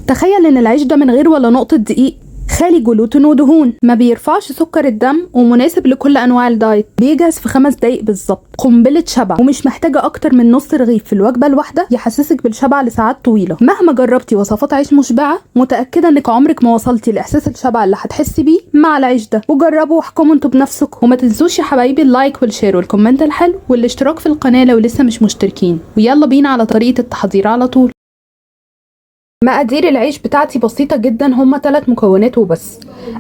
تخيل ان العيش ده من غير ولا نقطة دقيق، خالي جلوتين ودهون، ما بيرفعش سكر الدم، ومناسب لكل انواع الدايت. بيجهز في 5 دقايق بالظبط، قنبله شبع، ومش محتاجه اكتر من نص رغيف في الوجبه الواحده يحسسك بالشبع لساعات طويله. مهما جربتي وصفات عيش مشبعه، متاكده انك عمرك ما وصلتي لاحساس الشبع اللي هتحسي بيه مع العيش ده. وجربوا واحكموا انتوا بنفسكم. وما تنسوش يا حبايبي اللايك والشير والكومنت الحلو والاشتراك في القناه لو لسه مش مشتركين. ويلا بينا على طريقه التحضير على طول. مقادير العيش بتاعتي بسيطة جدا، هما 3 مكونات وبس.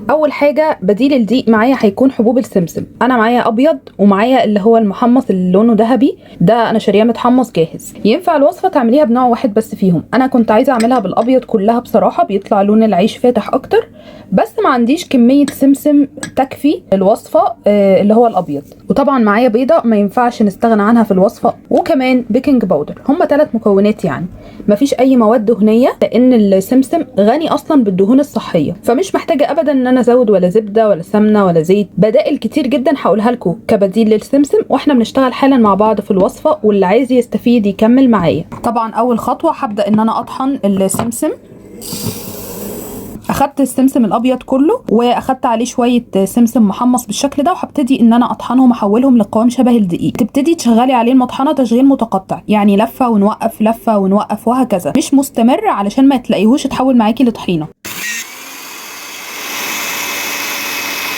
اول حاجة بديل الدقيق معايا هيكون حبوب السمسم. انا معايا ابيض ومعايا اللي هو المحمص اللي لونه ذهبي، ده انا شارياه متحمص جاهز. ينفع الوصفة تعمليها بنوع واحد بس فيهم، انا كنت عايزة اعملها بالابيض كلها بصراحة، بيطلع لون العيش فاتح اكتر، بس ما عنديش كمية سمسم تكفي الوصفة اللي هو الابيض. وطبعا معايا بيضة ما ينفعش نستغنى عنها في الوصفة، وكمان بيكنج باودر. هما 3 مكونات يعني، مفيش اي مواد دهنية لان السمسم غني اصلا بالدهون الصحيه، فمش محتاجه ابدا ان انا ازود ولا زبده ولا سمنه ولا زيت. بدائل كتير جدا هقولها لكم كبديل للسمسم، واحنا بنشتغل حالا مع بعض في الوصفه، واللي عايز يستفيد يكمل معايا. طبعا اول خطوه هبدا ان انا اطحن السمسم. اخدت السمسم الابيض كله واخدت عليه شويه سمسم محمص بالشكل ده، وهبتدي ان انا اطحنهم احولهم لقوام شبه الدقيق. تبتدي تشغلي عليه المطحنه تشغيل متقطع، يعني لفه ونوقف لفه ونوقف وهكذا، مش مستمر علشان ما تلاقيهوش اتحول معاكي لطحينه.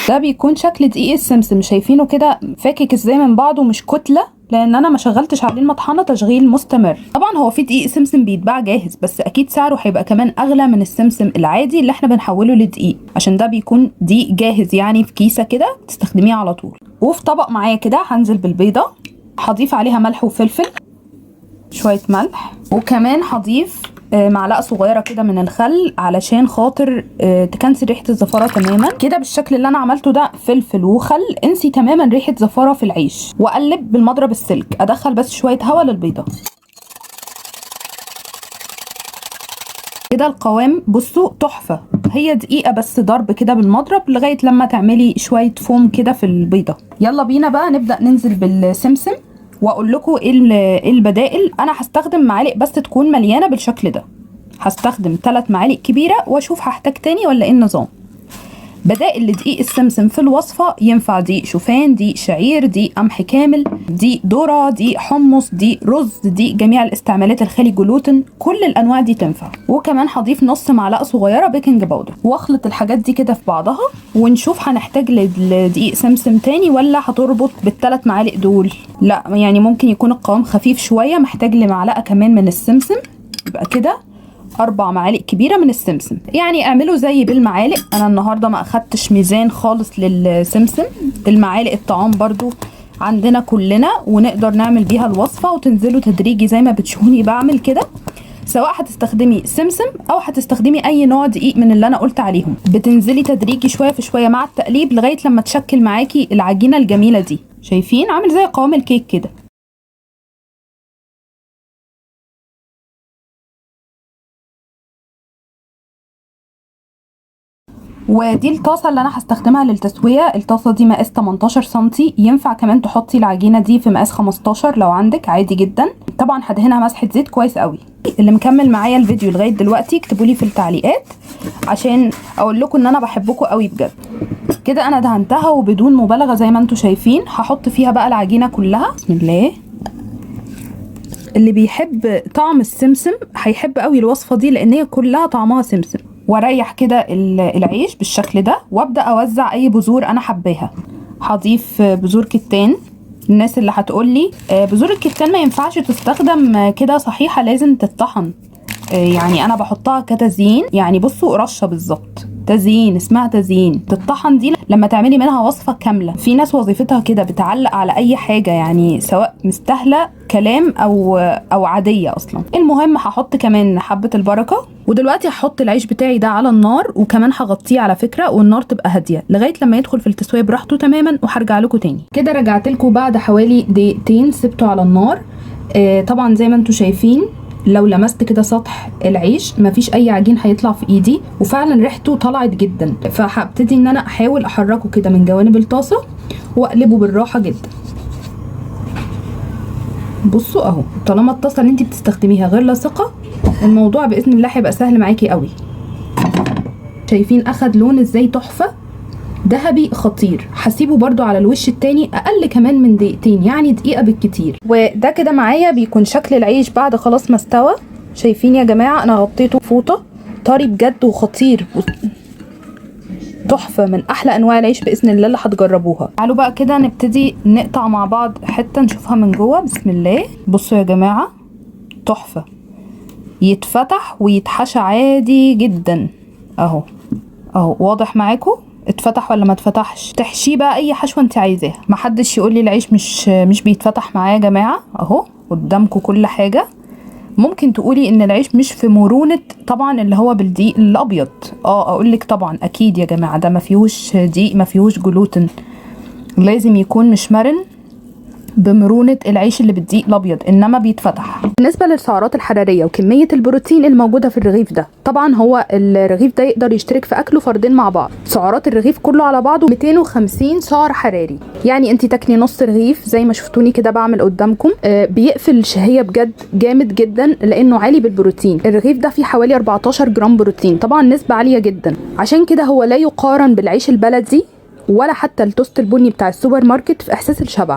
ده بيكون شكل دقيق السمسم، شايفينه كده فاكك ازاي من بعضه، مش كتله، لان انا ما شغلتش عليه المطحنه تشغيل مستمر. طبعا هو في دقيق سمسم بيتباع جاهز، بس اكيد سعره هيبقى كمان اغلى من السمسم العادي اللي احنا بنحوله لدقيق، عشان ده بيكون دقيق جاهز يعني في كيسه كده تستخدميه على طول. وفي طبق معايا كده هنزل بالبيضه، هضيف عليها ملح وفلفل، شويه ملح، وكمان هضيف معلقه صغيره كده من الخل علشان خاطر تكنسل ريحه الزفاره تماما. كده بالشكل اللي انا عملته ده فلفل وخل، انسي تماما ريحه زفاره في العيش. واقلب بالمضرب السلك، ادخل بس شويه هواء للبيضه. كده القوام بصوا تحفه، هي دقيقه بس ضرب كده بالمضرب لغايه لما تعملي شويه فوم كده في البيضه. يلا بينا بقى نبدا ننزل بالسمسم، واقول لكم ايه البدائل. انا هستخدم معالق بس تكون مليانه بالشكل ده، هستخدم 3 معالق كبيره واشوف هحتاج تاني ولا ايه النظام. بدائل لدقيق السمسم في الوصفه ينفع دقيق شوفان، دقيق شعير، دقيق قمح كامل، دقيق ذره، دقيق حمص، دقيق رز، دقيق جميع الاستعمالات الخالي جلوتين، كل الانواع دي تنفع. وكمان هضيف نص معلقه صغيره بيكنج باودر، واخلط الحاجات دي كده في بعضها، ونشوف هنحتاج لدقيق سمسم تاني ولا هتربط بال3 معالق دول. لا يعني ممكن يكون القوام خفيف شويه، محتاج لمعلقه كمان من السمسم، يبقى كده 4 معالق كبيره من السمسم. يعني اعملوا زي بالمعالق، انا النهارده ما اخدتش ميزان خالص للسمسم. المعالق الطعام برضو عندنا كلنا، ونقدر نعمل بيها الوصفه، وتنزلوا تدريجي زي ما بتشوفوني بعمل كده، سواء هتستخدمي سمسم او هتستخدمي اي نوع دقيق من اللي انا قلت عليهم. بتنزلي تدريجي شويه في شويه مع التقليب لغايه لما تشكل معاكي العجينه الجميله دي. شايفين عامل زي قوام الكيك كده. ودي الطاسه اللي انا هستخدمها للتسويه. الطاسه دي مقاس 18 سنتي، ينفع كمان تحطي العجينه دي في مقاس 15 لو عندك، عادي جدا. طبعا هدهنها مسحه زيت كويس قوي. اللي مكمل معايا الفيديو لغايه دلوقتي اكتبوا لي في التعليقات عشان اقول لكم ان انا بحبكم قوي بجد. كده انا دهنتها وبدون مبالغه زي ما انتم شايفين. هحط فيها بقى العجينه كلها، بسم الله. اللي بيحب طعم السمسم هيحب قوي الوصفه دي، لان هي كلها طعمها سمسم. واريح كده العيش بالشكل ده، وابدا اوزع اي بذور انا حباها. هضيف بذور كتان. الناس اللي هتقولي بذور الكتان ما ينفعش تستخدم كده صحيحه، لازم تتطحن. يعني انا بحطها كتزيين، يعني بصوا رشه بالظبط تزيين، اسمها تزيين. تتطحن دي لما تعملي منها وصفه كامله. في ناس وظيفتها كده بتعلق على اي حاجه، يعني سواء مستاهله كلام او عاديه اصلا. المهم هحط كمان حبه البركه. ودلوقتي هحط العيش بتاعي ده على النار، وكمان هغطيه على فكره، والنار تبقى هاديه لغايه لما يدخل في التسويه براحته تماما، وهرجع لكم تاني. كده رجعت لكم بعد حوالي دقيقتين سبته على النار. طبعا زي ما انتم شايفين لو لمست كده سطح العيش مفيش اي عجين هيطلع في ايدي، وفعلا ريحته طلعت جدا. فهبتدي ان انا احاول احركه كده من جوانب الطاسه واقلبه بالراحه جدا. بصوا اهو، طالما الطاسه اللي انت بتستخدميها غير لاصقه الموضوع باذن الله هيبقى سهل معاكي قوي. شايفين اخد لون ازاي تحفه ذهبي خطير. هسيبه برضو على الوش التاني اقل كمان من دقيقتين، يعني دقيقه بالكتير. وده كده معايا بيكون شكل العيش بعد خلاص ما استوى. شايفين يا جماعه انا غطيته فوطه، طري بجد وخطير تحفه، من احلى انواع العيش باذن الله اللي هتجربوها. تعالوا بقى كده نبتدي نقطع مع بعض حته نشوفها من جوه. بسم الله. بصوا يا جماعه تحفه، يتفتح ويتحشى عادي جدا اهو واضح معاكم اتفتح ولا ما اتفتحش. تحشيه بقى اي حشوه انت عايزاها، محدش يقول لي العيش مش بيتفتح معايا يا جماعه اهو قدامكم كل حاجه. ممكن تقولي ان العيش مش في مرونه طبعا اللي هو بالدقيق الابيض، اقول لك طبعا اكيد يا جماعه ده ما فيهوش دقيق، ما فيهوش جلوتين، لازم يكون مش مرن بمرونة العيش اللي بالدقيق الابيض، انما بيتفتح. بالنسبة للسعرات الحرارية وكمية البروتين الموجودة في الرغيف ده، طبعا هو الرغيف ده يقدر يشترك في اكله فردين مع بعض. سعرات الرغيف كله على بعضه 250 سعر حراري، يعني انت تاكلي نص رغيف زي ما شفتوني كده بعمل قدامكم. بيقفل الشهية بجد جامد جدا لانه عالي بالبروتين. الرغيف ده فيه حوالي 14 جرام بروتين، طبعا نسبة عالية جدا، عشان كده هو لا يقارن بالعيش البلدي ولا حتى التوست البني بتاع السوبر ماركت في احساس الشبع.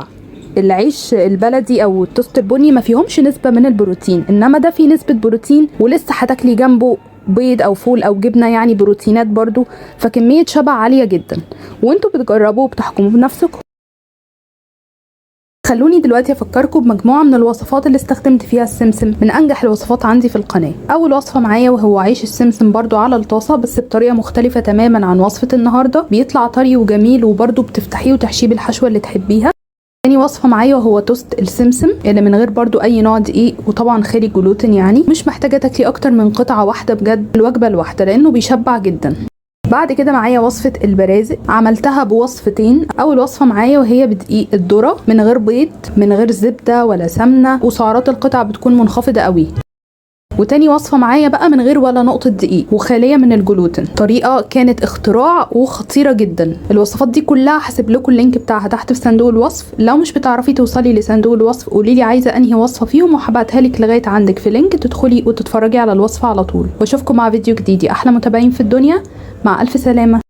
العيش البلدي او التوست البني ما فيهمش نسبه من البروتين، انما ده فيه نسبه بروتين ولسه هتاكلي جنبه بيض او فول او جبنه، يعني بروتينات برضو، فكميه شبع عاليه جدا. وانتوا بتجربوا وبتحكموا بنفسكم. خلوني دلوقتي افكركم بمجموعه من الوصفات اللي استخدمت فيها السمسم، من انجح الوصفات عندي في القناه. اول وصفه معايا وهو عيش السمسم برضو على الطاسه، بس بطريقه مختلفه تماما عن وصفه النهارده، بيطلع طري وجميل وبرضو بتفتحيه وتحشيه بالحشوه اللي تحبيها. تاني وصفة معايا وهو توست السمسم اللي من غير برضو اي نوع دقيق، وطبعا خالي جلوتين، يعني مش محتاجة تاكلي اكتر من قطعة واحدة بجد الوجبة الواحدة لانه بيشبع جدا. بعد كده معايا وصفة البرازق، عملتها بوصفتين. اول وصفة معايا وهي بدقيق الذرة من غير بيض من غير زبدة ولا سمنة، وسعرات القطع بتكون منخفضة قوي. وتاني وصفة معايا بقى من غير ولا نقطة دقيق وخالية من الجلوتين، طريقة كانت اختراع وخطيرة جدا. الوصفات دي كلها هسيب لكم اللينك بتاعها تحت في صندوق الوصف. لو مش بتعرفي توصلي لصندوق الوصف قولي لي عايزة انهي وصفة فيهم وهبعتها لك لغاية عندك في لينك تدخلي وتتفرجي على الوصفة على طول. واشوفكم مع فيديو جديد. احلى متابعين في الدنيا، مع الف سلامة.